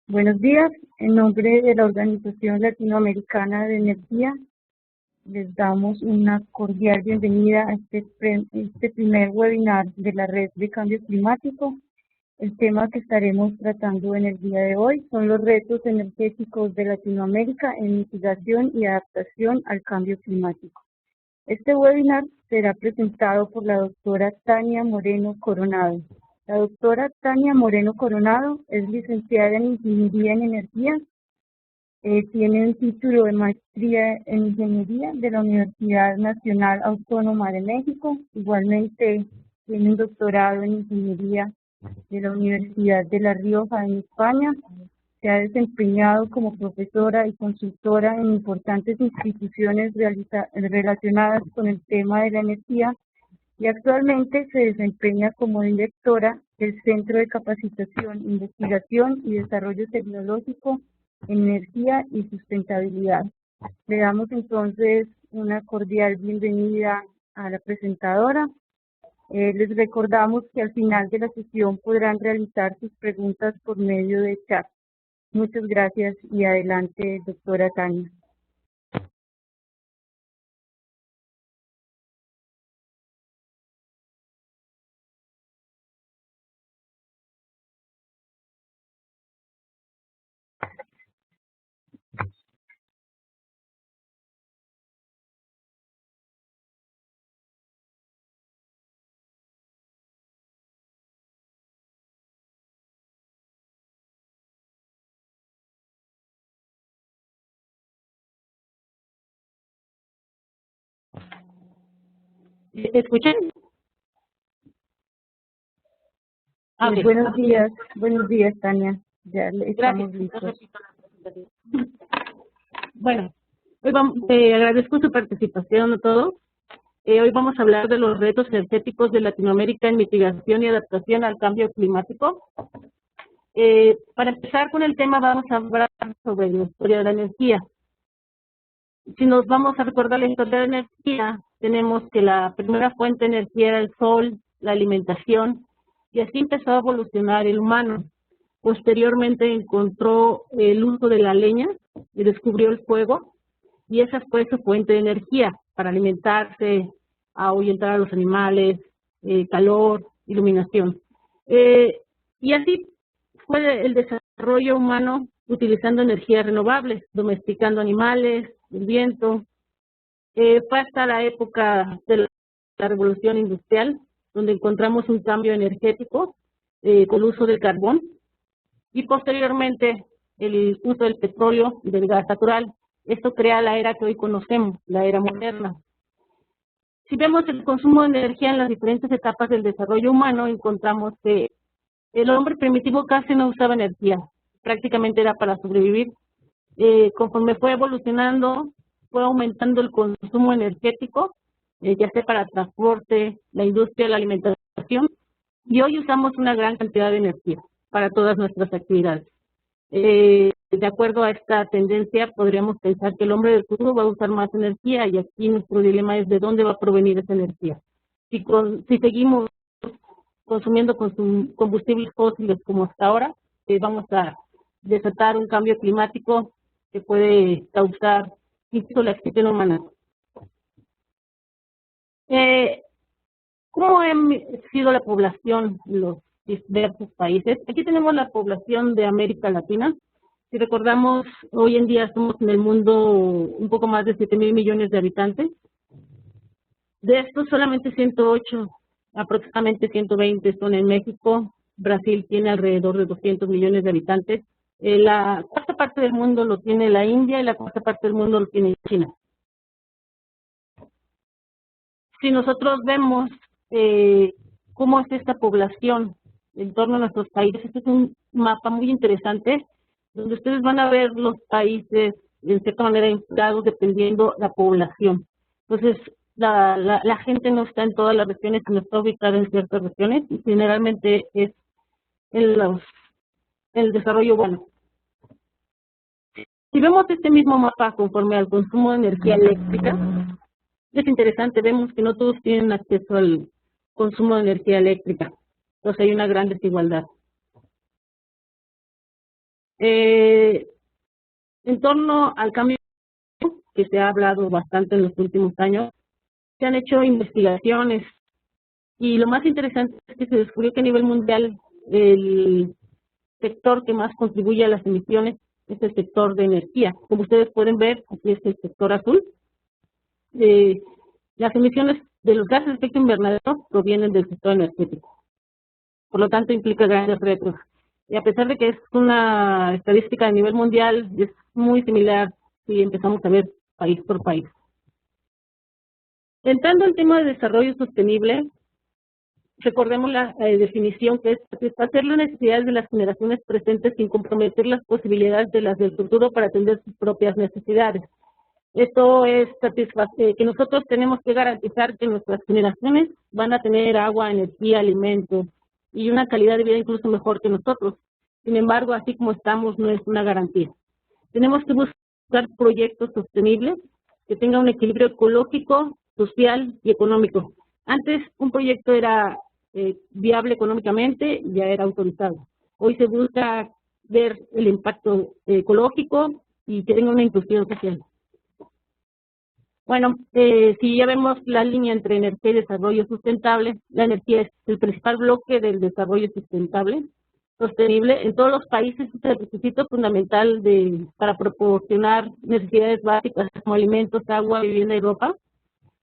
Buenos días. En nombre de la Organización Latinoamericana de Energía, les damos una cordial bienvenida a este primer webinar de la Red de Cambio Climático. El tema que estaremos tratando en el día de hoy son los retos energéticos de Latinoamérica en mitigación y adaptación al cambio climático. Este webinar será presentado por la doctora Tania Moreno Coronado. La doctora Tania Moreno Coronado es licenciada en Ingeniería en Energía, tiene un título de maestría en Ingeniería de la Universidad Nacional Autónoma de México, igualmente tiene un doctorado en Ingeniería de la Universidad de La Rioja en España. Se ha desempeñado como profesora y consultora en importantes instituciones relacionadas con el tema de la energía y actualmente se desempeña como directora del Centro de Capacitación, Investigación y Desarrollo Tecnológico en Energía y Sustentabilidad. Le damos entonces una cordial bienvenida a la presentadora. Les recordamos que al final de la sesión podrán realizar sus preguntas por medio de chat. Muchas gracias y adelante, doctora Tania. ¿Me escuchan? Okay. Buenos días, Tania. Ya estamos listos. Bueno, hoy agradezco su participación a todos. Hoy vamos a hablar de los retos energéticos de Latinoamérica en mitigación y adaptación al cambio climático. Para empezar con el tema, vamos a hablar sobre la historia de la energía. Si nos vamos a recordar la historia de la energía, tenemos que la primera fuente de energía era el sol, la alimentación, y así empezó a evolucionar el humano. Posteriormente encontró el uso de la leña y descubrió el fuego, y esa fue su fuente de energía para alimentarse, ahuyentar a los animales, calor, iluminación. Y así fue el desarrollo humano utilizando energías renovables, domesticando animales, el viento. Fue hasta la época de la revolución industrial, donde encontramos un cambio energético con el uso del carbón y posteriormente el uso del petróleo y del gas natural. Esto crea la era que hoy conocemos, la era moderna. Si vemos el consumo de energía en las diferentes etapas del desarrollo humano, encontramos que el hombre primitivo casi no usaba energía, prácticamente era para sobrevivir. Conforme fue evolucionando, fue aumentando el consumo energético, ya sea para transporte, la industria, la alimentación, y hoy usamos una gran cantidad de energía para todas nuestras actividades. De acuerdo a esta tendencia, podríamos pensar que el hombre del futuro va a usar más energía, y aquí nuestro dilema es de dónde va a provenir esa energía. Si seguimos consumiendo combustibles fósiles como hasta ahora, vamos a desatar un cambio climático que puede causar incluso la extinción humana. ¿Cómo ha sido la población en los diversos países? Aquí tenemos la población de América Latina. Si recordamos, hoy en día somos en el mundo un poco más de 7.000 millones de habitantes. De estos, solamente 108, aproximadamente 120 son en México. Brasil tiene alrededor de 200 millones de habitantes. La cuarta parte del mundo lo tiene la India y la cuarta parte del mundo lo tiene China. Si nosotros vemos cómo es esta población en torno a nuestros países, este es un mapa muy interesante, donde ustedes van a ver los países de cierta manera inflados dependiendo la población. Entonces, la gente no está en todas las regiones, sino está ubicada en ciertas regiones, y generalmente es en el desarrollo humano. Si vemos este mismo mapa conforme al consumo de energía eléctrica, es interesante, vemos que no todos tienen acceso al consumo de energía eléctrica, entonces hay una gran desigualdad. En torno al cambio que se ha hablado bastante en los últimos años, se han hecho investigaciones y lo más interesante es que se descubrió que a nivel mundial el sector que más contribuye a las emisiones es el sector de energía. Como ustedes pueden ver, aquí es el sector azul. Las emisiones de los gases de efecto invernadero provienen del sector energético. Por lo tanto, implica grandes retos. Y a pesar de que es una estadística a nivel mundial, es muy similar si empezamos a ver país por país. Entrando al tema de desarrollo sostenible, recordemos la definición que es satisfacer las necesidades de las generaciones presentes sin comprometer las posibilidades de las del futuro para atender sus propias necesidades. Esto es que nosotros tenemos que garantizar que nuestras generaciones van a tener agua, energía, alimentos y una calidad de vida incluso mejor que nosotros. Sin embargo, así como estamos, no es una garantía. Tenemos que buscar proyectos sostenibles que tengan un equilibrio ecológico, social y económico. Antes un proyecto era viable económicamente, ya era autorizado. Hoy se busca ver el impacto ecológico y que tenga una inclusión social. Bueno, si ya vemos la línea entre energía y desarrollo sustentable, la energía es el principal bloque del desarrollo sostenible. En todos los países es el requisito fundamental para proporcionar necesidades básicas como alimentos, agua, vivienda y ropa.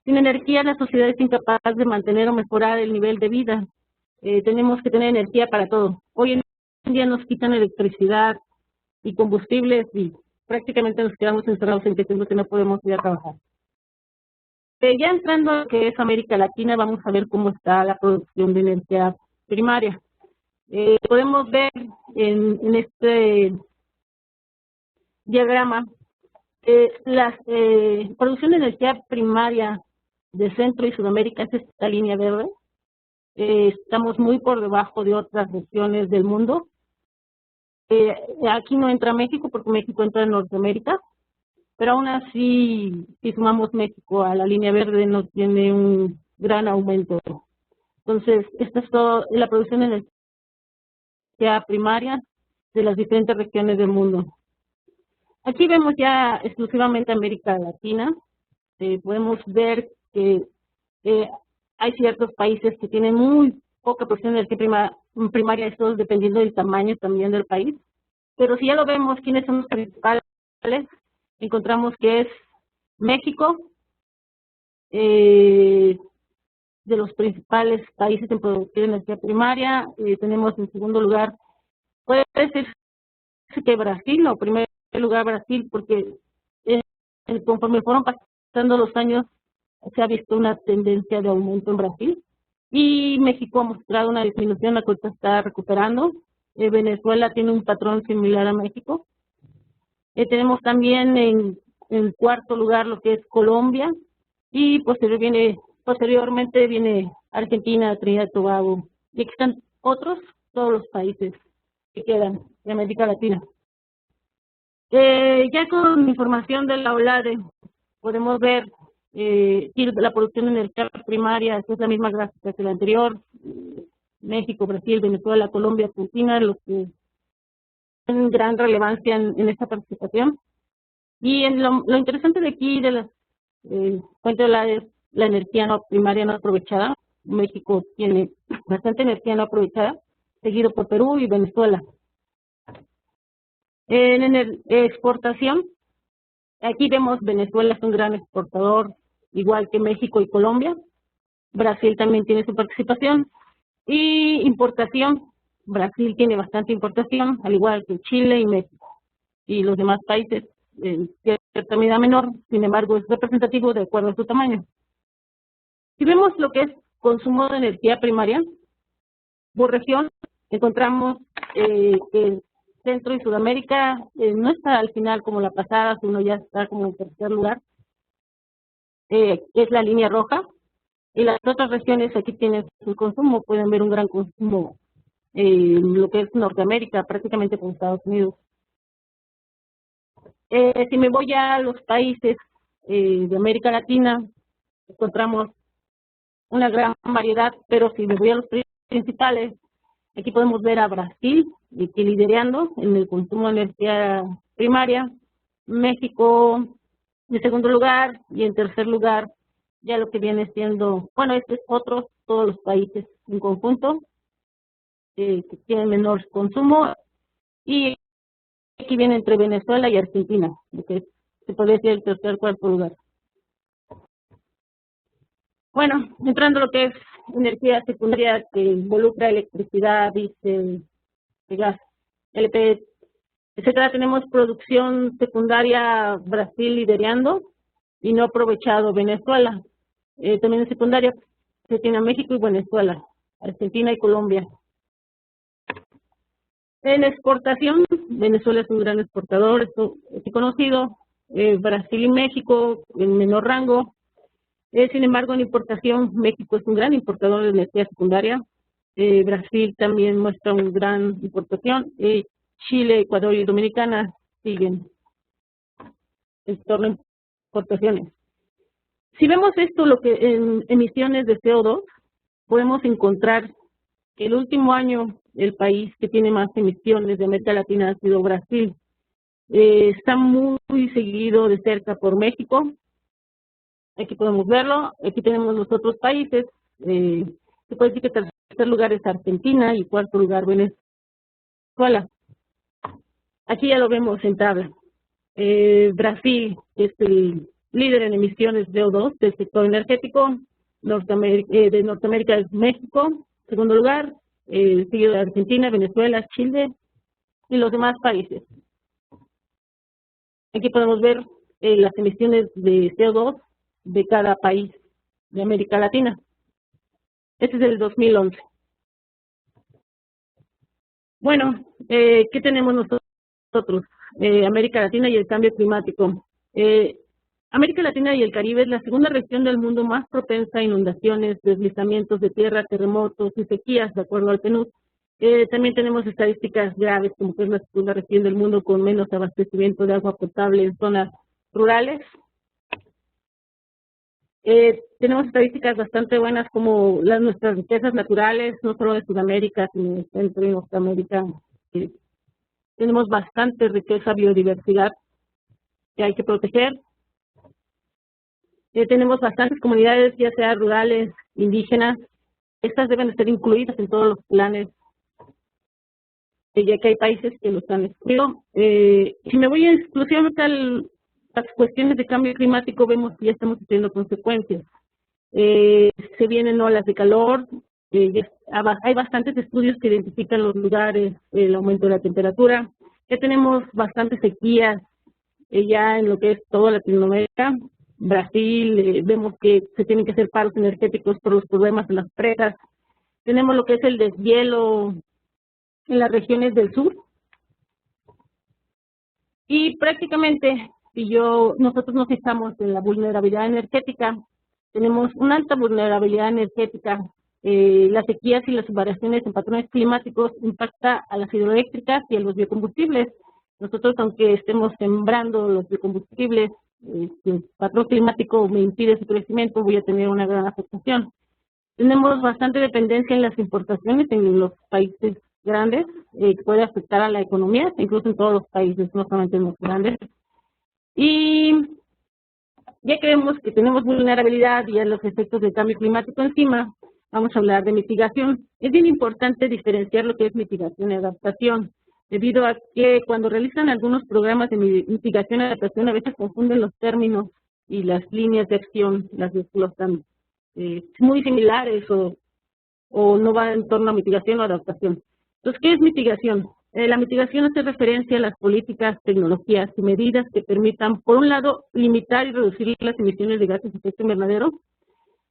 Sin energía, la sociedad es incapaz de mantener o mejorar el nivel de vida. Tenemos que tener energía para todo. Hoy en día nos quitan electricidad y combustibles y prácticamente nos quedamos encerrados en que no podemos ir a trabajar. Ya entrando a lo que es América Latina, vamos a ver cómo está la producción de energía primaria. Podemos ver en este diagrama la producción de energía primaria de Centro y Sudamérica es esta línea verde. Estamos muy por debajo de otras regiones del mundo. Aquí no entra México porque México entra en Norteamérica. Pero aún así, si sumamos México a la línea verde, no tiene un gran aumento. Entonces, esta es toda la producción de energía primaria de las diferentes regiones del mundo. Aquí vemos ya exclusivamente América Latina. Podemos ver que hay ciertos países que tienen muy poca producción de energía primaria, esto dependiendo del tamaño también del país. Pero si ya lo vemos, ¿quiénes son los principales? Encontramos que es México, de los principales países en producción de energía primaria. Tenemos en segundo lugar, puede decir que Brasil, o primer lugar Brasil, porque conforme fueron pasando los años, se ha visto una tendencia de aumento en Brasil. Y México ha mostrado una disminución, la cual está recuperando. Venezuela tiene un patrón similar a México. Tenemos también en cuarto lugar lo que es Colombia y posteriormente viene Argentina, Trinidad y Tobago. Y aquí están todos los países que quedan de América Latina. Ya con información de la OLADE podemos ver la producción de energía primaria, que es la misma gráfica que la anterior. México, Brasil, Venezuela, Colombia, Argentina, los que tienen gran relevancia en esta participación. Y lo interesante de aquí, de las fuentes de la energía no primaria no aprovechada. México tiene bastante energía no aprovechada, seguido por Perú y Venezuela. En exportación, aquí vemos Venezuela es un gran exportador, igual que México y Colombia. Brasil también tiene su participación. Y importación, Brasil tiene bastante importación, al igual que Chile y México. Y los demás países en cierta medida menor, sin embargo es representativo de acuerdo a su tamaño. Si vemos lo que es consumo de energía primaria, por región encontramos que Centro y Sudamérica no está al final como la pasada, sino ya está como en tercer lugar, es la línea roja. Y las otras regiones aquí tienen su consumo, pueden ver un gran consumo en lo que es Norteamérica, prácticamente con Estados Unidos. Si me voy a los países de América Latina, encontramos una gran variedad, pero si me voy a los principales, Aquí podemos ver a Brasil, que liderando en el consumo de energía primaria, México en segundo lugar, y en tercer lugar ya lo que viene siendo, bueno, estos otros, todos los países en conjunto que tienen menor consumo, y aquí viene entre Venezuela y Argentina, que se podría decir el tercer o cuarto lugar. Bueno, entrando a lo que es energía secundaria que involucra electricidad, diésel, gas, LP, etcétera, tenemos producción secundaria Brasil liderando y no aprovechado Venezuela. También en secundaria se tiene a México y Venezuela, Argentina y Colombia. En exportación, Venezuela es un gran exportador, esto es conocido, Brasil y México en menor rango. Sin embargo, en importación, México es un gran importador de energía secundaria. Brasil también muestra una gran importación. Chile, Ecuador y Dominicana siguen en torno a importaciones. Si vemos esto, lo que en emisiones de CO2, podemos encontrar que el último año el país que tiene más emisiones de América Latina ha sido Brasil. Está muy seguido de cerca por México. Aquí podemos verlo. Aquí tenemos los otros países. Se puede decir que tercer lugar es Argentina y cuarto lugar Venezuela. Aquí ya lo vemos en tabla. Brasil es el líder en emisiones de CO2 del sector energético. De Norteamérica es México, segundo lugar, seguido de Argentina, Venezuela, Chile y los demás países. Aquí podemos ver las emisiones de CO2 de cada país de América Latina. Este es el 2011. Bueno, ¿qué tenemos nosotros? América Latina y el cambio climático. América Latina y el Caribe es la segunda región del mundo más propensa a inundaciones, deslizamientos de tierra, terremotos y sequías, de acuerdo al PNUD. También tenemos estadísticas graves, como que es la segunda región del mundo con menos abastecimiento de agua potable en zonas rurales. Tenemos estadísticas bastante buenas como nuestras riquezas naturales, no solo de Sudamérica, sino de Centro y Norteamérica. Tenemos bastante riqueza, biodiversidad que hay que proteger. Tenemos bastantes comunidades, ya sea rurales, indígenas. Estas deben ser incluidas en todos los planes, ya que hay países que los han excluido. Si me voy exclusivamente a las cuestiones de cambio climático, vemos que ya estamos teniendo consecuencias. Se vienen olas de calor, hay bastantes estudios que identifican los lugares, el aumento de la temperatura. Ya tenemos bastantes sequías ya en lo que es toda Latinoamérica. Brasil, vemos que se tienen que hacer paros energéticos por los problemas en las presas. Tenemos lo que es el deshielo en las regiones del sur. Y prácticamente, si nosotros nos fijamos en la vulnerabilidad energética, tenemos una alta vulnerabilidad energética. Las sequías y las variaciones en patrones climáticos impactan a las hidroeléctricas y a los biocombustibles. Nosotros, aunque estemos sembrando los biocombustibles, si el patrón climático me impide su crecimiento, voy a tener una gran afectación. Tenemos bastante dependencia en las importaciones en los países grandes, que puede afectar a la economía, incluso en todos los países, no solamente en los grandes. Y ya que vemos que tenemos vulnerabilidad y a los efectos del cambio climático encima, vamos a hablar de mitigación. Es bien importante diferenciar lo que es mitigación y adaptación, debido a que cuando realizan algunos programas de mitigación y adaptación a veces confunden los términos y las líneas de acción, las desglosan muy similares o no va en torno a mitigación o adaptación. Entonces, ¿qué es mitigación? La mitigación hace referencia a las políticas, tecnologías y medidas que permitan, por un lado, limitar y reducir las emisiones de gases de efecto invernadero,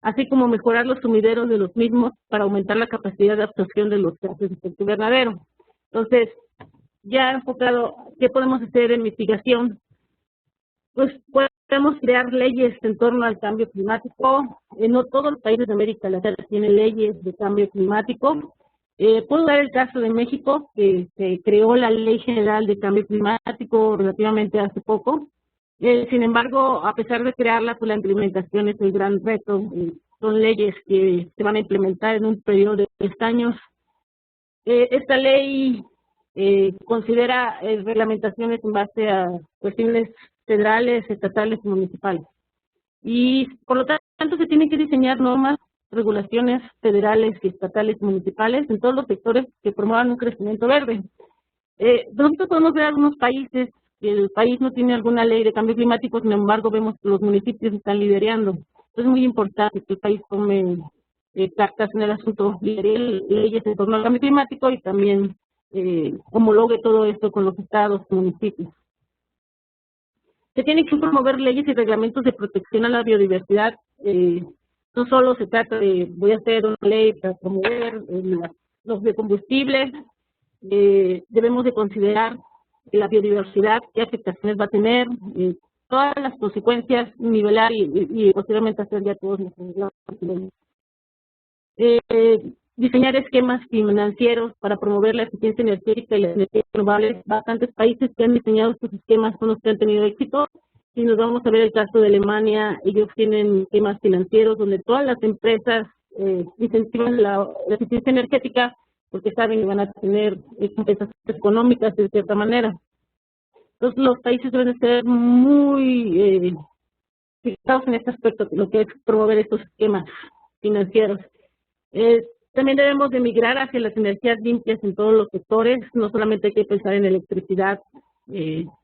así como mejorar los sumideros de los mismos para aumentar la capacidad de absorción de los gases de efecto invernadero. Entonces, ya enfocado, ¿qué podemos hacer en mitigación? Pues podemos crear leyes en torno al cambio climático. No todos los países de América Latina tienen leyes de cambio climático. Puedo dar el caso de México, que se creó la Ley General de Cambio Climático relativamente hace poco. Sin embargo, a pesar de crearla, pues la implementación es el gran reto. Son leyes que se van a implementar en un periodo de 3 años. Esta ley considera reglamentaciones en base a cuestiones federales, estatales y municipales. Y por lo tanto se tienen que diseñar normas, regulaciones federales y estatales y municipales en todos los sectores que promuevan un crecimiento verde. Nosotros podemos ver algunos países que el país no tiene alguna ley de cambio climático, sin embargo vemos que los municipios están liderando. Entonces es muy importante que el país tome cartas en el asunto, lidere leyes en torno al cambio climático y también homologue todo esto con los estados y municipios. Se tienen que promover leyes y reglamentos de protección a la biodiversidad. No solo se trata de voy a hacer una ley para promover los biocombustibles, debemos de considerar la biodiversidad, qué afectaciones va a tener, todas las consecuencias, nivelar y posteriormente hacer ya todos nuestros diseñar esquemas financieros para promover la eficiencia energética y las energías renovables. Bastantes países que han diseñado estos esquemas son los que han tenido éxito. Si nos vamos a ver el caso de Alemania, ellos tienen esquemas financieros donde todas las empresas incentivan la eficiencia energética porque saben que van a tener compensaciones económicas de cierta manera. Entonces los países deben ser muy fijados en este aspecto, lo que es promover estos esquemas financieros. También debemos de migrar hacia las energías limpias en todos los sectores. No solamente hay que pensar en electricidad,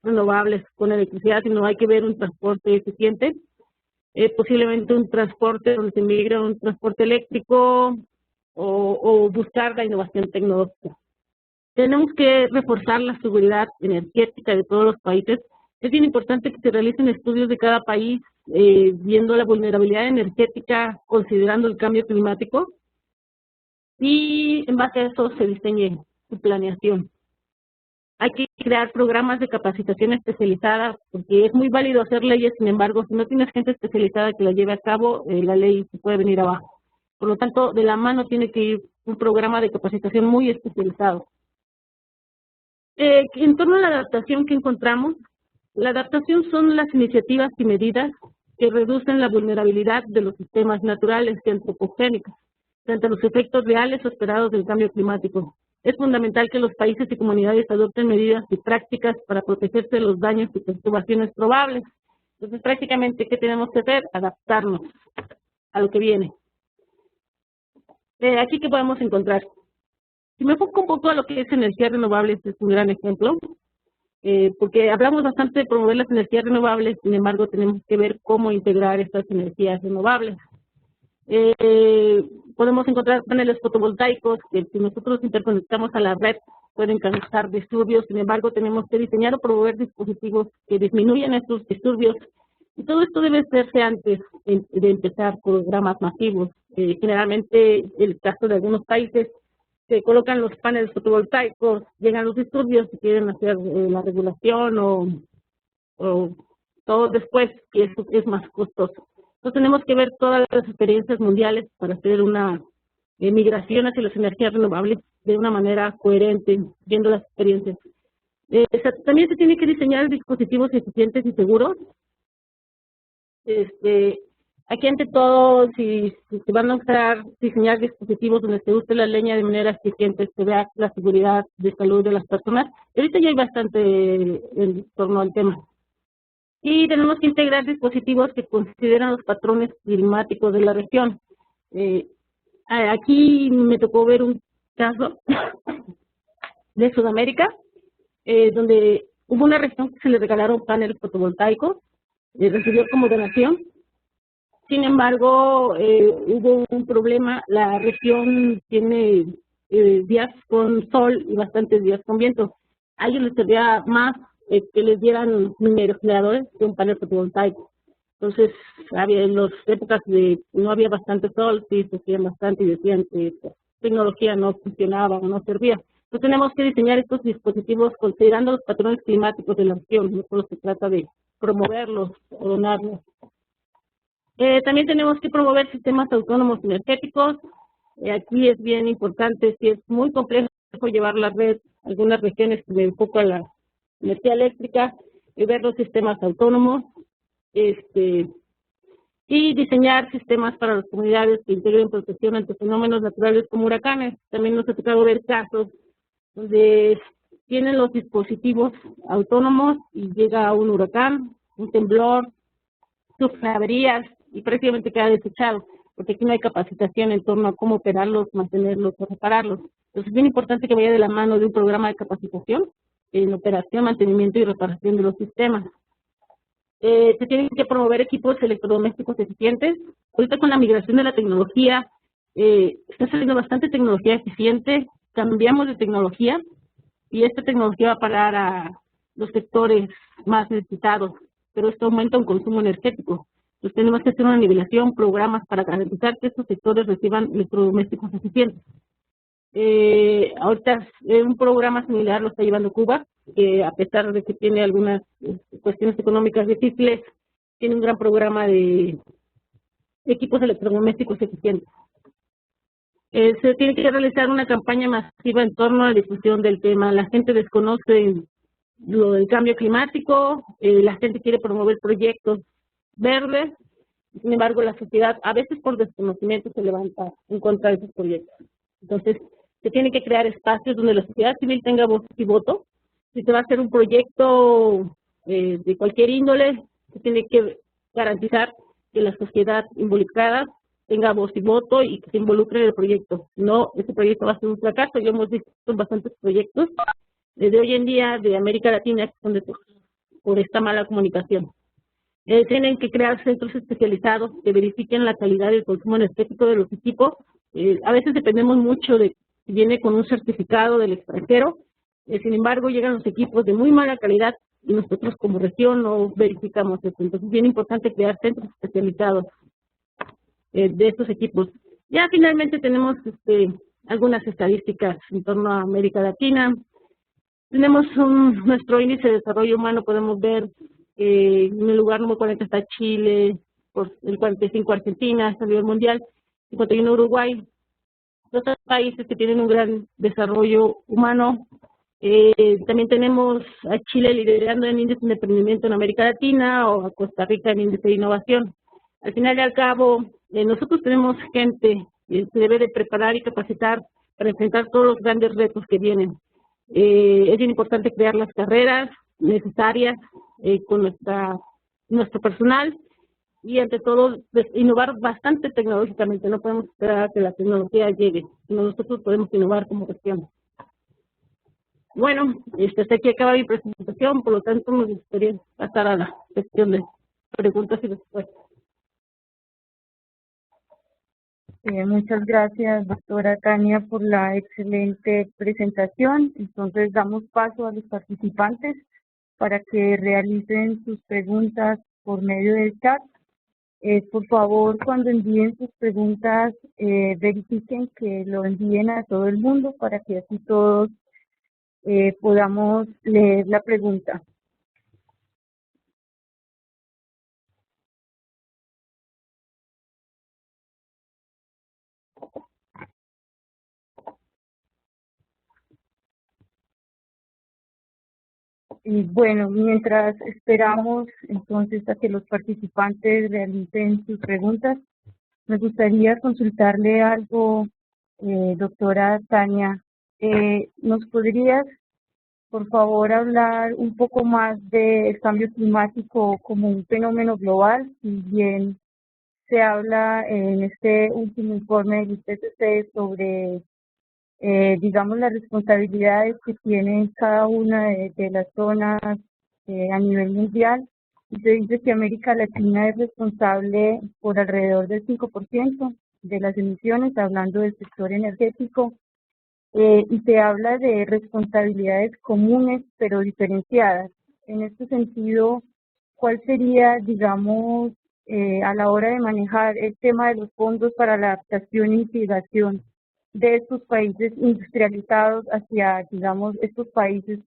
renovables con electricidad, sino hay que ver un transporte eficiente, posiblemente un transporte donde se migra un transporte eléctrico o buscar la innovación tecnológica. Tenemos que reforzar la seguridad energética de todos los países. Es bien importante que se realicen estudios de cada país, viendo la vulnerabilidad energética, considerando el cambio climático, y en base a eso se diseñe su planeación. Hay que crear programas de capacitación especializada, porque es muy válido hacer leyes, sin embargo, si no tienes gente especializada que la lleve a cabo, la ley se puede venir abajo. Por lo tanto, de la mano tiene que ir un programa de capacitación muy especializado. En torno a la adaptación que encontramos, la adaptación son las iniciativas y medidas que reducen la vulnerabilidad de los sistemas naturales y antropogénicos frente a los efectos reales o esperados del cambio climático. Es fundamental que los países y comunidades adopten medidas y prácticas para protegerse de los daños y perturbaciones probables. Entonces, prácticamente, ¿qué tenemos que hacer? Adaptarnos a lo que viene. Aquí, ¿qué podemos encontrar? Si me enfoco un poco a lo que es energías renovables, es un gran ejemplo, porque hablamos bastante de promover las energías renovables, sin embargo, tenemos que ver cómo integrar estas energías renovables. Podemos encontrar paneles fotovoltaicos que si nosotros interconectamos a la red pueden causar disturbios, sin embargo tenemos que diseñar o promover dispositivos que disminuyan estos disturbios y todo esto debe hacerse antes de empezar programas masivos. Generalmente el caso de algunos países se colocan los paneles fotovoltaicos, llegan los disturbios y quieren hacer la regulación o todo después, y eso es más costoso. Entonces tenemos que ver todas las experiencias mundiales para hacer una migración hacia las energías renovables de una manera coherente, viendo las experiencias. También se tiene que diseñar dispositivos eficientes y seguros. Aquí ante todo, si se van a usar, diseñar dispositivos donde se use la leña de manera eficiente, se vea la seguridad de salud de las personas. Ahorita ya hay bastante en torno al tema. Y tenemos que integrar dispositivos que consideran los patrones climáticos de la región. Aquí me tocó ver un caso de Sudamérica, donde hubo una región que se le regalaron paneles fotovoltaicos, recibió como donación. Sin embargo, hubo un problema. La región tiene días con sol y bastantes días con viento. A ellos les servía más que les dieran generadores de un panel fotovoltaico. Entonces, en las épocas de no había bastante sol, sí, se hacían bastante y decían que la tecnología no funcionaba o no servía. Entonces, tenemos que diseñar estos dispositivos considerando los patrones climáticos de la región, no solo se trata de promoverlos o donarlos. También tenemos que promover sistemas autónomos energéticos. Aquí es bien importante, si es muy complejo llevar la red, algunas regiones que me enfoco a la energía eléctrica, y ver los sistemas autónomos. Y y diseñar sistemas para las comunidades que integren protección ante fenómenos naturales como huracanes. También nos ha tocado ver casos donde tienen los dispositivos autónomos y llega un huracán, un temblor, sufre averías y prácticamente queda desechado, porque aquí no hay capacitación en torno a cómo operarlos, mantenerlos o repararlos. Entonces es bien importante que vaya de la mano de un programa de capacitación en operación, mantenimiento y reparación de los sistemas. Se tienen que promover equipos electrodomésticos eficientes. Ahorita con la migración de la tecnología, está saliendo bastante tecnología eficiente, cambiamos de tecnología y esta tecnología va a parar a los sectores más necesitados, pero esto aumenta un consumo energético. Entonces tenemos que hacer una nivelación, programas para garantizar que estos sectores reciban electrodomésticos eficientes. Ahorita un programa similar lo está llevando Cuba, que a pesar de que tiene algunas cuestiones económicas difíciles, tiene un gran programa de equipos electrodomésticos eficientes. Se tiene que realizar una campaña masiva en torno a la difusión del tema. La gente desconoce lo del cambio climático, la gente quiere promover proyectos verdes, sin embargo la sociedad a veces por desconocimiento se levanta en contra de esos proyectos. Entonces se tiene que crear espacios donde la sociedad civil tenga voz y voto. Si se va a hacer un proyecto de cualquier índole, se tiene que garantizar que la sociedad involucrada tenga voz y voto y que se involucre en el proyecto. No, ese proyecto va a ser un fracaso. Ya hemos visto bastantes proyectos de hoy en día de América Latina que son por esta mala comunicación. Tienen que crear centros especializados que verifiquen la calidad del consumo energético de los equipos. A veces dependemos mucho de si viene con un certificado del extranjero. Sin embargo, llegan los equipos de muy mala calidad y nosotros como región no verificamos esto. Entonces es bien importante crear centros especializados de estos equipos. Ya finalmente tenemos algunas estadísticas en torno a América Latina. Tenemos nuestro índice de desarrollo humano, podemos ver en el lugar número 40 está Chile, por el 45 Argentina, a nivel mundial, 51 Uruguay. Otros países que tienen un gran desarrollo humano. También tenemos a Chile liderando en índice de emprendimiento en América Latina o a Costa Rica en índice de innovación. Al final y al cabo, nosotros tenemos gente que se debe de preparar y capacitar para enfrentar todos los grandes retos que vienen. Es bien importante crear las carreras necesarias con nuestro personal y ante todo innovar bastante tecnológicamente. No podemos esperar a que la tecnología llegue, sino nosotros podemos innovar como región. Bueno, hasta aquí acaba mi presentación, por lo tanto me gustaría pasar a la sección de preguntas y respuestas. Muchas gracias, doctora Tania, por la excelente presentación. Entonces, damos paso a los participantes para que realicen sus preguntas por medio del chat. Por favor, cuando envíen sus preguntas, verifiquen que lo envíen a todo el mundo para que así todos podamos leer la pregunta. Y bueno, mientras esperamos entonces a que los participantes realicen sus preguntas, me gustaría consultarle algo, doctora Tania. ¿Nos podrías, por favor, hablar un poco más del cambio climático como un fenómeno global? Si bien se habla en este último informe del IPCC sobre digamos, las responsabilidades que tiene cada una de las zonas a nivel mundial. Y se dice que América Latina es responsable por alrededor del 5% de las emisiones, hablando del sector energético, y se habla de responsabilidades comunes pero diferenciadas. En este sentido, ¿cuál sería, digamos, a la hora de manejar el tema de los fondos para la adaptación y mitigación de estos países industrializados hacia, digamos, estos países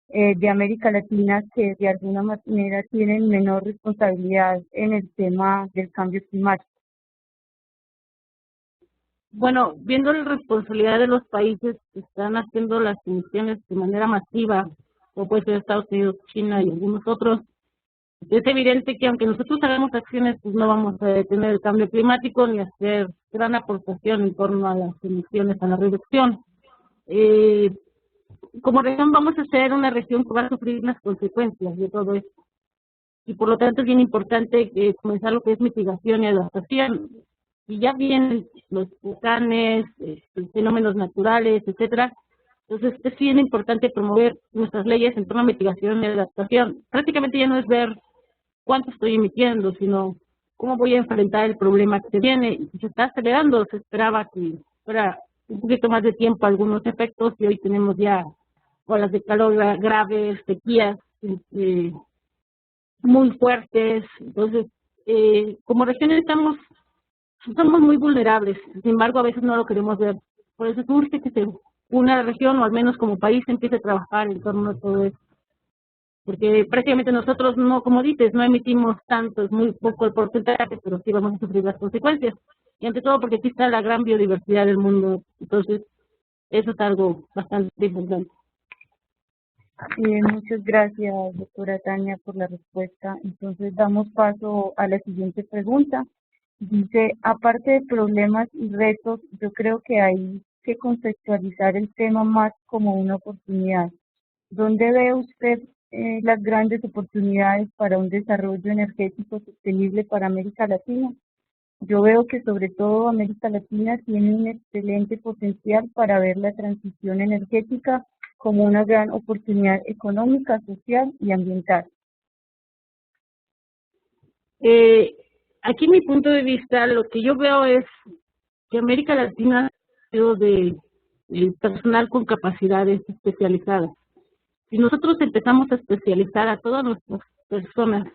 de América Latina que de alguna manera tienen menor responsabilidad en el tema del cambio climático? Bueno, viendo la responsabilidad de los países que están haciendo las emisiones de manera masiva, como puede ser Estados Unidos, China y algunos otros, Es evidente que aunque nosotros hagamos acciones, pues no vamos a detener el cambio climático ni hacer gran aportación en torno a las emisiones, a la reducción. Como región vamos a ser una región que va a sufrir las consecuencias de todo esto. Y por lo tanto es bien importante comenzar lo que es mitigación y adaptación. Y ya vienen los volcanes, fenómenos naturales, etcétera. Entonces es bien importante promover nuestras leyes en torno a mitigación y adaptación. Prácticamente ya no es ver cuánto estoy emitiendo, sino cómo voy a enfrentar el problema que se viene. Se está acelerando, se esperaba que fuera un poquito más de tiempo algunos efectos y hoy tenemos ya olas de calor graves, sequías muy fuertes. Entonces, como región somos muy vulnerables, sin embargo a veces no lo queremos ver. Por eso urge que una región o al menos como país empiece a trabajar en torno a todo esto. Porque prácticamente nosotros no, como dices, no emitimos tanto, es muy poco el porcentaje, pero sí vamos a sufrir las consecuencias. Y ante todo porque aquí está la gran biodiversidad del mundo, entonces eso es algo bastante importante. Muchas gracias, doctora Tania, por la respuesta. Entonces damos paso a la siguiente pregunta. Dice, aparte de problemas y retos, yo creo que hay que conceptualizar el tema más como una oportunidad. ¿Dónde ve usted las grandes oportunidades para un desarrollo energético sostenible para América Latina? Yo veo que sobre todo América Latina tiene un excelente potencial para ver la transición energética como una gran oportunidad económica, social y ambiental. Aquí mi punto de vista, lo que yo veo es que América Latina ha sido de personal con capacidades especializadas. Si nosotros empezamos a especializar a todas nuestras personas,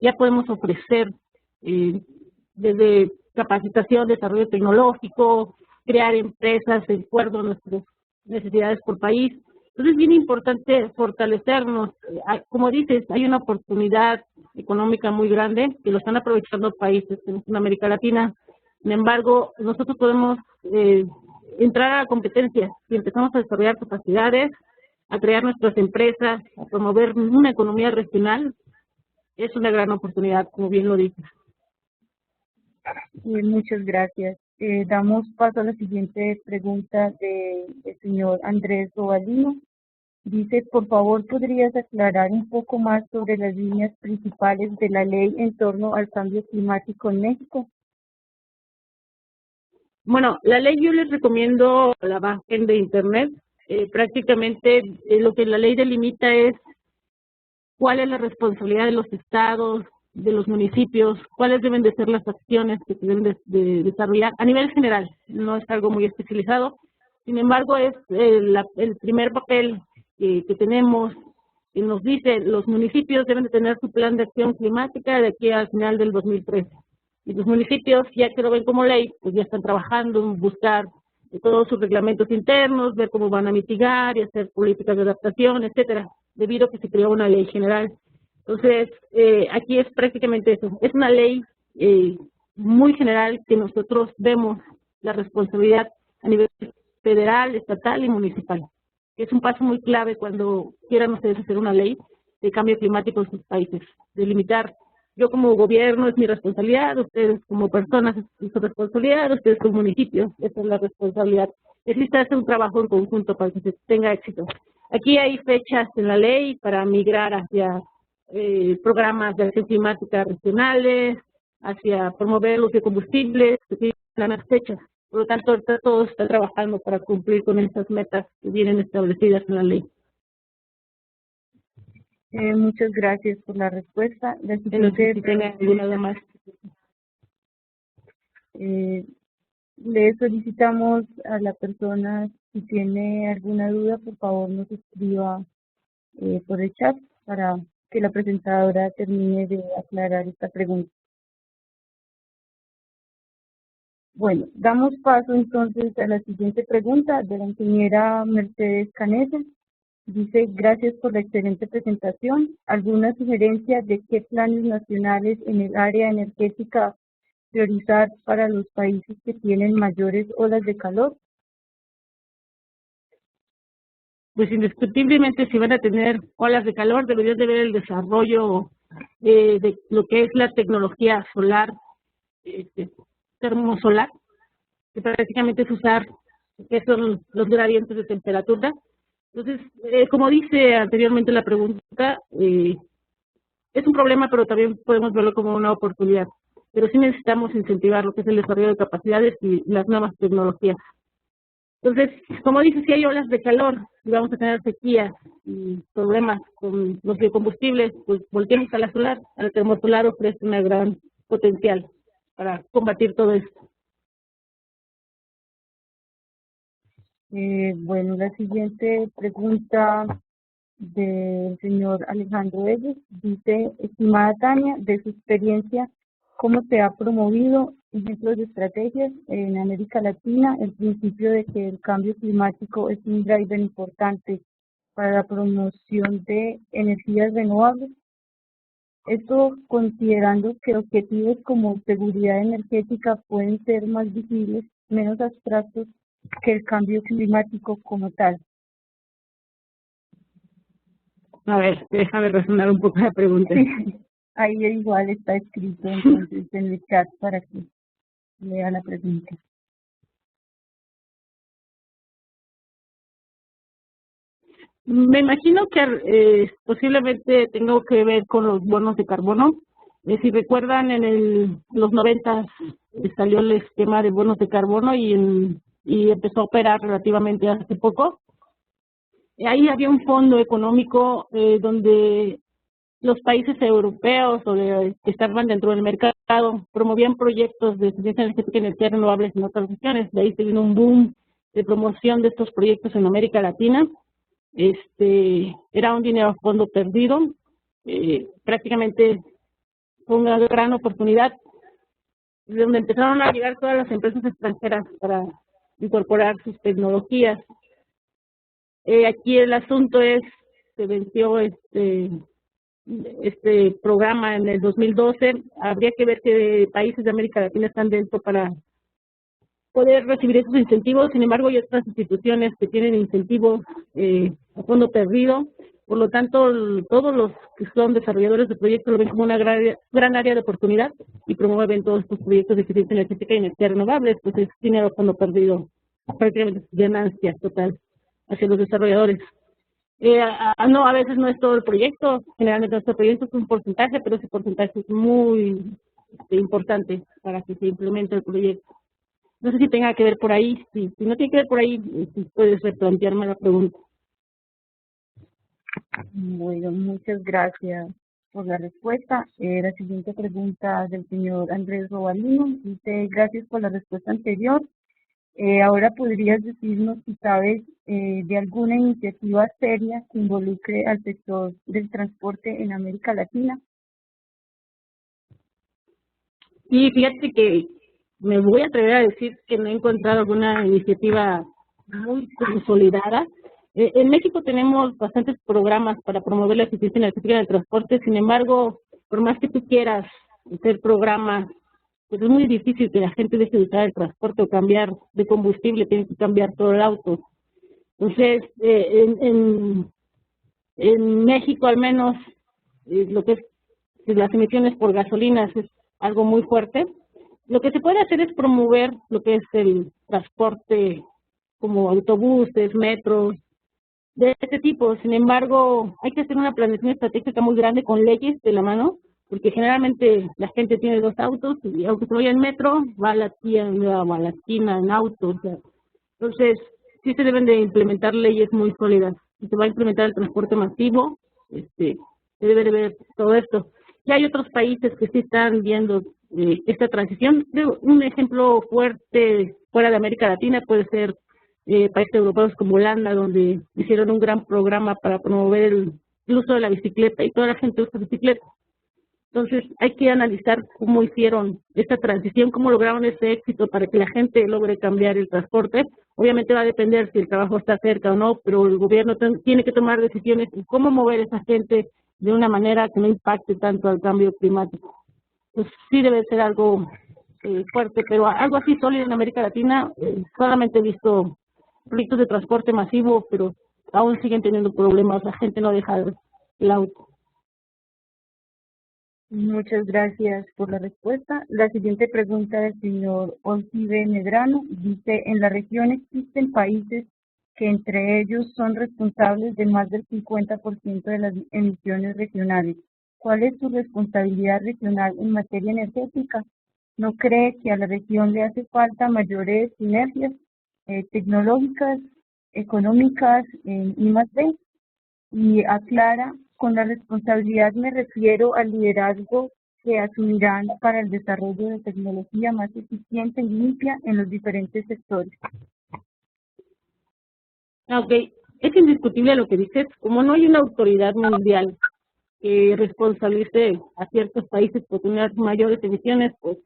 ya podemos ofrecer desde capacitación, desarrollo tecnológico, crear empresas de acuerdo a nuestras necesidades por país. Entonces es bien importante fortalecernos. Como dices, hay una oportunidad económica muy grande que lo están aprovechando países en América Latina. Sin embargo, nosotros podemos entrar a la competencia si empezamos a desarrollar capacidades, a crear nuestras empresas, a promover una economía regional. Es una gran oportunidad, como bien lo dices. Muchas gracias. Damos paso a la siguiente pregunta del señor Andrés Robalino. Dice, por favor, ¿podrías aclarar un poco más sobre las líneas principales de la ley en torno al cambio climático en México? Bueno, la ley yo les recomiendo la bajen de internet. Prácticamente lo que la ley delimita es cuál es la responsabilidad de los estados, de los municipios, cuáles deben de ser las acciones que se deben de desarrollar a nivel general. No es algo muy especializado. Sin embargo, es el primer papel que tenemos que nos dice los municipios deben de tener su plan de acción climática de aquí al final del 2013. Y los municipios, ya que lo ven como ley, pues ya están trabajando en buscar todos sus reglamentos internos, ver cómo van a mitigar y hacer políticas de adaptación, etcétera, debido a que se creó una ley general. Entonces, aquí es prácticamente eso. Es una ley muy general que nosotros vemos la responsabilidad a nivel federal, estatal y municipal. Es un paso muy clave cuando quieran ustedes hacer una ley de cambio climático en sus países, delimitar. Yo como gobierno es mi responsabilidad, ustedes como personas es su responsabilidad, ustedes como municipios, esa es la responsabilidad. Necesita hacer un trabajo en conjunto para que se tenga éxito. Aquí hay fechas en la ley para migrar hacia programas de acción climática regionales, hacia promover los biocombustibles, que tienen las fechas. Por lo tanto, ahorita todos están trabajando para cumplir con estas metas que vienen establecidas en la ley. Muchas gracias por la respuesta. La siguiente, si tenga alguna más. Le solicitamos a la persona, si tiene alguna duda, por favor nos escriba por el chat para que la presentadora termine de aclarar esta pregunta. Bueno, damos paso entonces a la siguiente pregunta de la ingeniera Mercedes Canesa. Dice, gracias por la excelente presentación. ¿Alguna sugerencia de qué planes nacionales en el área energética priorizar para los países que tienen mayores olas de calor? Pues indiscutiblemente si van a tener olas de calor deberían de ver el desarrollo de lo que es la tecnología solar, termosolar, que prácticamente es usar que son los gradientes de temperatura. Entonces, como dice anteriormente la pregunta, es un problema, pero también podemos verlo como una oportunidad. Pero sí necesitamos incentivar lo que es el desarrollo de capacidades y las nuevas tecnologías. Entonces, como dice, si hay olas de calor y vamos a tener sequías y problemas con los biocombustibles, pues volteemos a la solar. El termosolar ofrece una gran potencial para combatir todo esto. Bueno, la siguiente pregunta del señor Alejandro Ellos dice: estimada Tania, de su experiencia, ¿cómo se ha promovido ejemplos de estrategias en América Latina el principio de que el cambio climático es un driver importante para la promoción de energías renovables? Esto considerando que objetivos como seguridad energética pueden ser más visibles, menos abstractos que el cambio climático como tal. A ver, déjame resonar un poco la pregunta. Sí, ahí igual está escrito entonces en el chat para que lea la pregunta. Me imagino que posiblemente tengo que ver con los bonos de carbono. Si recuerdan, en los 90 salió el esquema de bonos de carbono y empezó a operar relativamente hace poco. Ahí había un fondo económico donde los países europeos que estaban dentro del mercado promovían proyectos de eficiencia energética y energías renovables en otras regiones. De ahí se vino un boom de promoción de estos proyectos en América Latina. Era un dinero a fondo perdido. Prácticamente fue una gran oportunidad de donde empezaron a llegar todas las empresas extranjeras para incorporar sus tecnologías. Aquí el asunto se venció este programa en el 2012. Habría que ver qué países de América Latina están dentro para poder recibir esos incentivos. Sin embargo, hay otras instituciones que tienen incentivos a fondo perdido. Por lo tanto, todos los que son desarrolladores de proyectos lo ven como una gran área de oportunidad y promueven todos estos proyectos de eficiencia energética y energías renovables, pues es dinero a fondo perdido, prácticamente es ganancia total hacia los desarrolladores. No, a veces no es todo el proyecto, generalmente nuestro proyecto es un porcentaje, pero ese porcentaje es muy importante para que se implemente el proyecto. No sé si tenga que ver por ahí. Si no tiene que ver por ahí, puedes replantearme la pregunta. Bueno, muchas gracias por la respuesta. La siguiente pregunta del señor Andrés Robalino dice: gracias por la respuesta anterior. Ahora podrías decirnos si sabes de alguna iniciativa seria que involucre al sector del transporte en América Latina. Sí, fíjate que me voy a atrever a decir que no he encontrado alguna iniciativa muy consolidada. En México tenemos bastantes programas para promover la eficiencia energética del transporte. Sin embargo, por más que tú quieras hacer programas, pues es muy difícil que la gente deje de usar el transporte o cambiar de combustible, tiene que cambiar todo el auto. Entonces, en México al menos, lo que es las emisiones por gasolinas es algo muy fuerte. Lo que se puede hacer es promover lo que es el transporte como autobuses, metros, de este tipo. Sin embargo, hay que hacer una planeación estratégica muy grande con leyes de la mano, porque generalmente la gente tiene dos autos y aunque se vaya en metro, va a la tienda o a la esquina en auto. O sea, entonces, sí se deben de implementar leyes muy sólidas. Si se va a implementar el transporte masivo, se debe de ver todo esto. Y hay otros países que sí están viendo esta transición. Un ejemplo fuerte fuera de América Latina puede ser países europeos como Holanda, donde hicieron un gran programa para promover el uso de la bicicleta y toda la gente usa bicicleta. Entonces hay que analizar cómo hicieron esta transición, cómo lograron ese éxito para que la gente logre cambiar el transporte. Obviamente va a depender si el trabajo está cerca o no, pero el gobierno tiene que tomar decisiones en cómo mover a esa gente de una manera que no impacte tanto al cambio climático. Pues sí debe ser algo fuerte, pero algo así sólido en América Latina, solamente he visto proyectos de transporte masivo, pero aún siguen teniendo problemas, la gente no deja el auto. Muchas gracias por la respuesta. La siguiente pregunta del señor Olcibe Medrano dice, en la región existen países que entre ellos son responsables de más del 50% de las emisiones regionales. ¿Cuál es su responsabilidad regional en materia energética? ¿No cree que a la región le hace falta mayores sinergias tecnológicas, económicas y más D? Y aclara, con la responsabilidad me refiero al liderazgo que asumirán para el desarrollo de tecnología más eficiente y limpia en los diferentes sectores. Ok, es indiscutible lo que dices. Como no hay una autoridad mundial que responsabilice a ciertos países por tener mayores emisiones, pues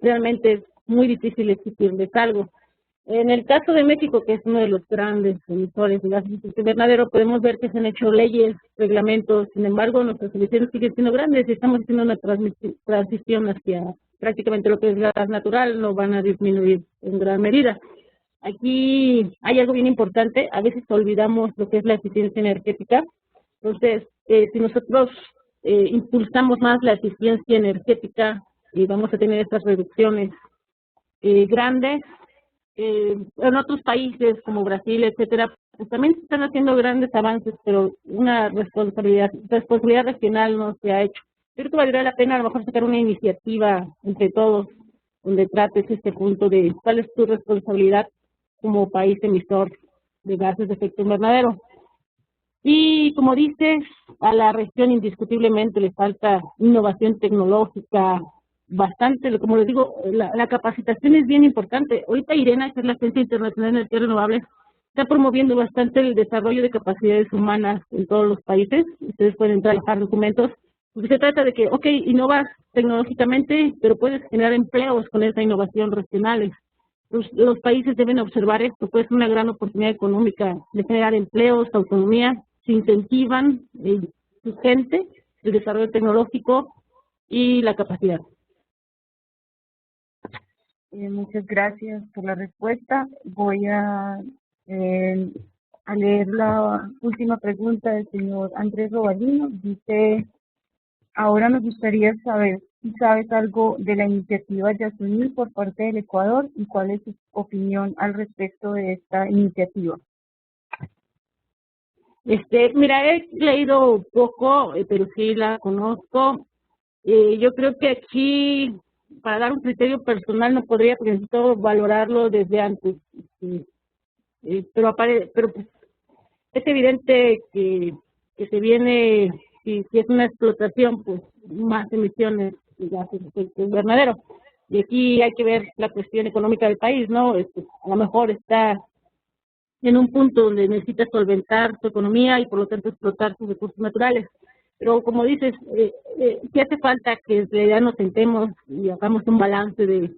realmente es muy difícil exigirles algo. En el caso de México, que es uno de los grandes emisores de gases de efecto invernadero, podemos ver que se han hecho leyes, reglamentos, sin embargo, nuestras emisiones siguen siendo grandes y estamos haciendo una transición hacia prácticamente lo que es gas natural, no van a disminuir en gran medida. Aquí hay algo bien importante, a veces olvidamos lo que es la eficiencia energética. Entonces, si nosotros impulsamos más la eficiencia energética y vamos a tener estas reducciones grandes, en otros países como Brasil, etcétera, pues también se están haciendo grandes avances, pero una responsabilidad regional no se ha hecho. Yo creo que valdría la pena a lo mejor sacar una iniciativa entre todos donde trates este punto de cuál es tu responsabilidad como país emisor de gases de efecto invernadero. Y como dices, a la región indiscutiblemente le falta innovación tecnológica, bastante, como les digo, la capacitación es bien importante. Ahorita IRENA, que es la Agencia Internacional de Energías Renovables, está promoviendo bastante el desarrollo de capacidades humanas en todos los países. Ustedes pueden trabajar documentos, porque se trata de que, ok, innovas tecnológicamente, pero puedes generar empleos con esa innovación regionales. Los países deben observar esto, pues es una gran oportunidad económica de generar empleos, autonomía, se incentivan su gente, el desarrollo tecnológico y la capacidad. Muchas gracias por la respuesta. Voy a leer la última pregunta del señor Andrés Robalino. Dice, ahora me gustaría saber si sabes algo de la iniciativa Yasuní por parte del Ecuador y cuál es su opinión al respecto de esta iniciativa. Mira, he leído poco, pero sí la conozco. Yo creo que aquí, para dar un criterio personal, no podría, porque necesito valorarlo desde antes. Pero pues, es evidente que se viene, si es una explotación, pues más emisiones de gases de efecto invernadero. Y aquí hay que ver la cuestión económica del país, ¿no? A lo mejor está en un punto donde necesita solventar su economía y por lo tanto explotar sus recursos naturales. Pero como dices, sí hace falta que ya nos sentemos y hagamos un balance de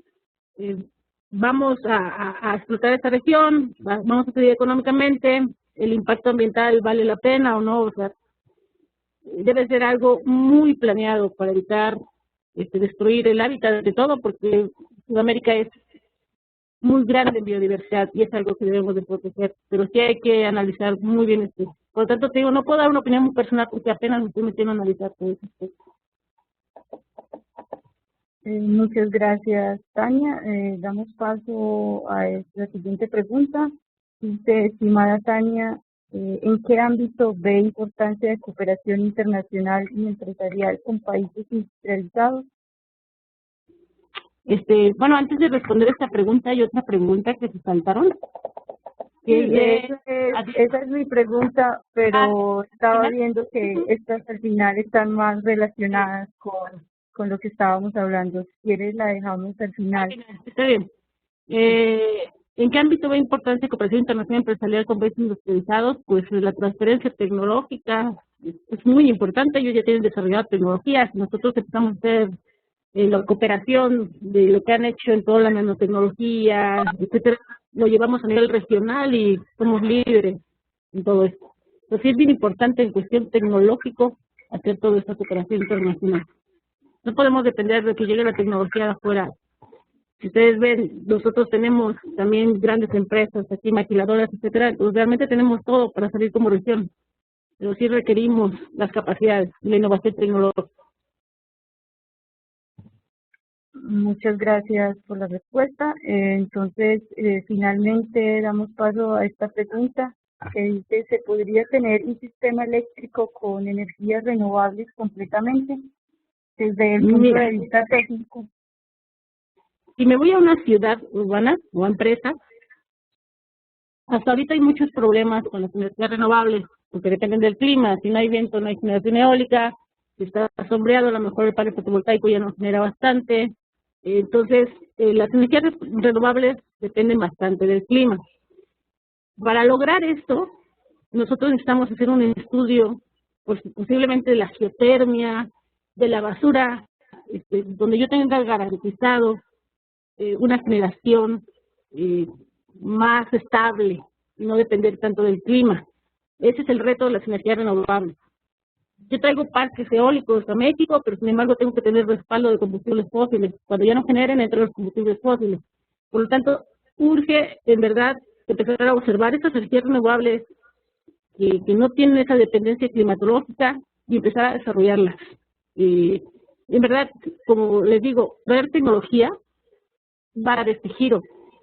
vamos a explotar esta región, vamos a seguir económicamente, el impacto ambiental vale la pena o no, o sea, debe ser algo muy planeado para evitar destruir el hábitat de todo, porque Sudamérica es muy grande en biodiversidad y es algo que debemos de proteger, pero sí hay que analizar muy bien esto. Por lo tanto, te digo, no puedo dar una opinión muy personal porque apenas me estoy metiendo a analizar todo eso. Muchas gracias, Tania. Damos paso a la siguiente pregunta. Dice, estimada Tania, ¿en qué ámbito ve importancia de cooperación internacional y empresarial con países industrializados? Bueno, antes de responder esta pregunta, hay otra pregunta que se saltaron. Esa es mi pregunta, pero estaba viendo que estas al final están más relacionadas con lo que estábamos hablando. Si quieres, la dejamos al final. Está bien. ¿En qué ámbito ve importancia de cooperación internacional empresarial con países industrializados? Pues la transferencia tecnológica es muy importante. Ellos ya tienen desarrollado tecnologías. Nosotros empezamos a hacer la cooperación de lo que han hecho en toda la nanotecnología, etcétera, lo llevamos a nivel regional y somos líderes en todo esto. Entonces es bien importante en cuestión tecnológico hacer toda esta cooperación internacional. No podemos depender de que llegue la tecnología de afuera. Si ustedes ven, nosotros tenemos también grandes empresas aquí, maquiladoras, etcétera, entonces realmente tenemos todo para salir como región, pero sí requerimos las capacidades y la innovación tecnológica. Muchas gracias por la respuesta. Entonces, finalmente damos paso a esta pregunta que dice, ¿se podría tener un sistema eléctrico con energías renovables completamente desde el punto Mira, de vista técnico? si me voy a una ciudad urbana o empresa, hasta ahorita hay muchos problemas con las energías renovables, porque dependen del clima. Si no hay viento, no hay generación eólica. Si está sombreado, a lo mejor el parque fotovoltaico ya no genera bastante. Entonces, las energías renovables dependen bastante del clima. Para lograr esto, nosotros necesitamos hacer un estudio, pues, posiblemente de la geotermia, de la basura, donde yo tenga garantizado una generación más estable y no depender tanto del clima. Ese es el reto de las energías renovables. Yo traigo parques eólicos a México, pero sin embargo tengo que tener respaldo de combustibles fósiles. Cuando ya no generen, entran los combustibles fósiles. Por lo tanto, urge, en verdad, empezar a observar estas energías renovables que no tienen esa dependencia climatológica y empezar a desarrollarlas. En verdad, como les digo, traer tecnología va a dar este giro.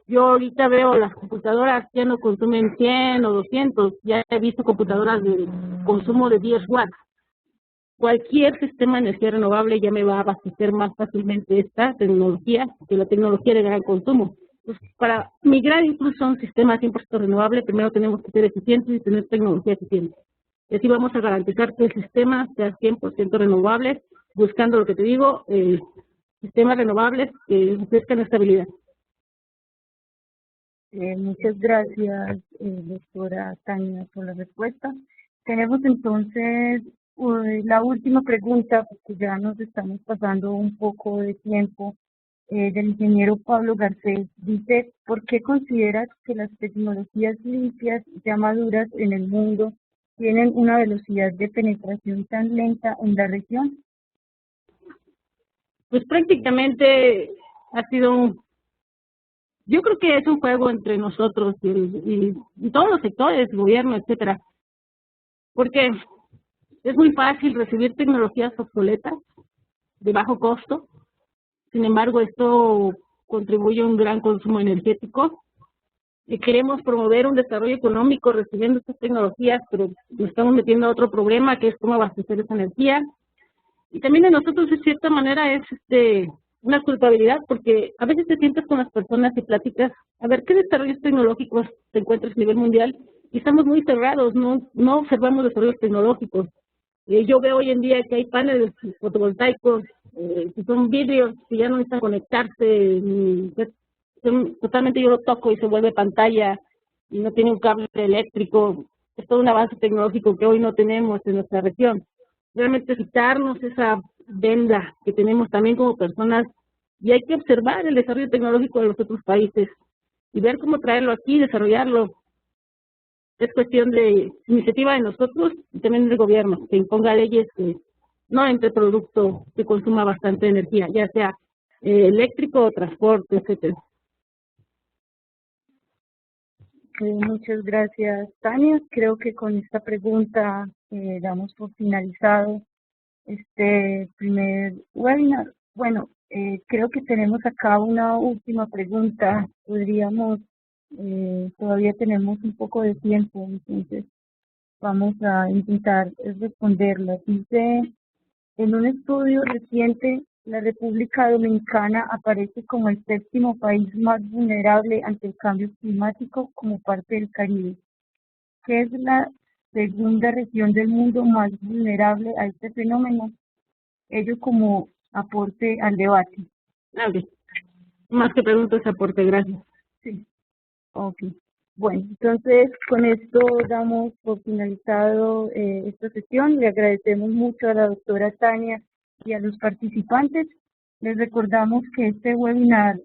Yo ahorita veo las computadoras ya no consumen 100 o 200, ya he visto computadoras de consumo de 10 watts. Cualquier sistema de energía renovable ya me va a abastecer más fácilmente esta tecnología que la tecnología de gran consumo. Entonces, para migrar incluso a un sistema 100% renovable, primero tenemos que ser eficientes y tener tecnología eficiente. Y así vamos a garantizar que el sistema sea 100% renovable, buscando lo que te digo, sistemas renovables que ofrezcan estabilidad. Muchas gracias, doctora Tania, por la respuesta. Tenemos entonces la última pregunta, porque ya nos estamos pasando un poco de tiempo, del ingeniero Pablo Garcés. Dice, ¿por qué consideras que las tecnologías limpias ya maduras en el mundo tienen una velocidad de penetración tan lenta en la región? Pues prácticamente ha sido yo creo que es un juego entre nosotros y todos los sectores, gobierno, etcétera, porque es muy fácil recibir tecnologías obsoletas de bajo costo. Sin embargo, esto contribuye a un gran consumo energético. Y queremos promover un desarrollo económico recibiendo estas tecnologías, pero nos estamos metiendo a otro problema, que es cómo abastecer esa energía. Y también de nosotros, de cierta manera, es una culpabilidad, porque a veces te sientas con las personas y platicas, a ver, ¿qué desarrollos tecnológicos te encuentras a nivel mundial? Y estamos muy cerrados, no observamos desarrollos tecnológicos. Yo veo hoy en día que hay paneles fotovoltaicos, que son vidrios que ya no necesitan conectarse, totalmente yo lo toco y se vuelve pantalla y no tiene un cable eléctrico. Es todo un avance tecnológico que hoy no tenemos en nuestra región. Realmente quitarnos esa venda que tenemos también como personas, y hay que observar el desarrollo tecnológico de los otros países y ver cómo traerlo aquí, desarrollarlo. Es cuestión de iniciativa de nosotros y también del gobierno, que imponga leyes que no entre producto que consuma bastante energía, ya sea eléctrico o transporte, etcétera. Muchas gracias, Tania. Creo que con esta pregunta damos por finalizado este primer webinar. Bueno, creo que tenemos acá una última pregunta. Todavía tenemos un poco de tiempo, entonces vamos a intentar responderla. Dice, en un estudio reciente, la República Dominicana aparece como el séptimo país más vulnerable ante el cambio climático como parte del Caribe, que es la segunda región del mundo más vulnerable a este fenómeno, ello como aporte al debate. Okay. Más que preguntas, aporte, gracias. Sí, ok. Bueno, entonces con esto damos por finalizado esta sesión. Le agradecemos mucho a la doctora Tania y a los participantes. Les recordamos que este webinar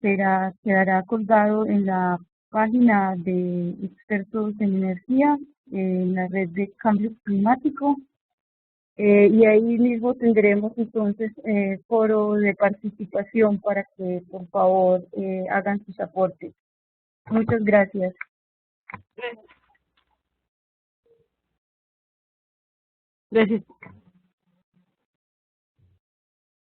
quedará colgado en la página de expertos en energía, en la red de cambio climático, y ahí mismo tendremos entonces foro de participación para que por favor hagan sus aportes. Muchas gracias. Gracias.